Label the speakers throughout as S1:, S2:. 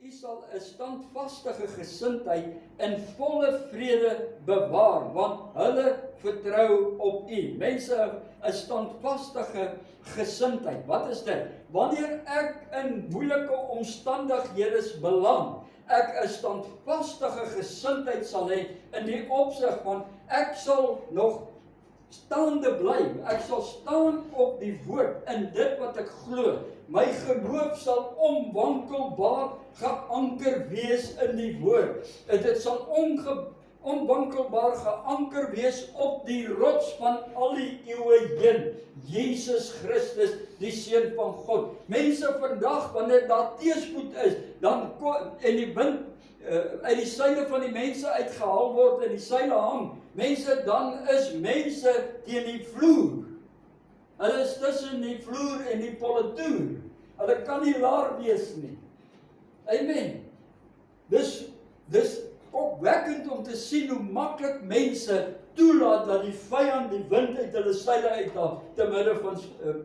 S1: u sal 'n standvastige gesindheid in volle vrede bewaar, want hulle vertrou op u. Mense, 'n standvastige gesindheid. Wat is dit? Wanneer ek in moeilike omstandighede beland, ek 'n standvastige gesindheid sal hê in die opsig van ek sal nog staande bly. Ek sal staan op die woord in dit wat ek glo. My geloof sal onwankelbaar geanker wees in die woord. Dit sal onwankelbaar geanker wees op die rots van al die eeue heen. Jesus Christus, die Seun van God. Mense vandag, wanneer daar teëspoed is, dan en die wind uit die seile van die mense uitgehaal word en die seile hang. Mense, dan is mense teen die vloer. Hulle is tussen die vloer en die politoer. Hulle kan nie laer wees nie. Amen. Dis opwekkend om te sien hoe maklik mense toelaat dat die vyand die wind uit hulle seile uithaal te midde van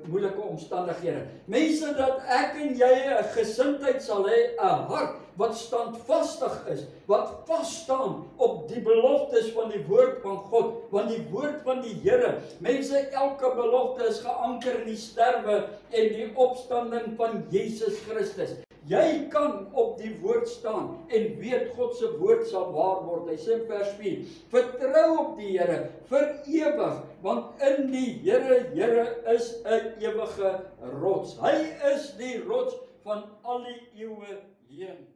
S1: moeilike omstandighede. Mense, dat ek en jy 'n gesindheid sal hê, 'n hart wat standvastig is, wat vas staan op die beloftes van die woord van God, want die woord van die Here, mense, elke belofte is geanker in die sterwe en die opstanding van Jesus Christus. Jy kan op die woord staan en weet God se woord sal waar word. Hy sê in vers 4, vertrou op die Here vir ewig, want in die Here is 'n ewige rots. Hy is die rots van al die eeue heen.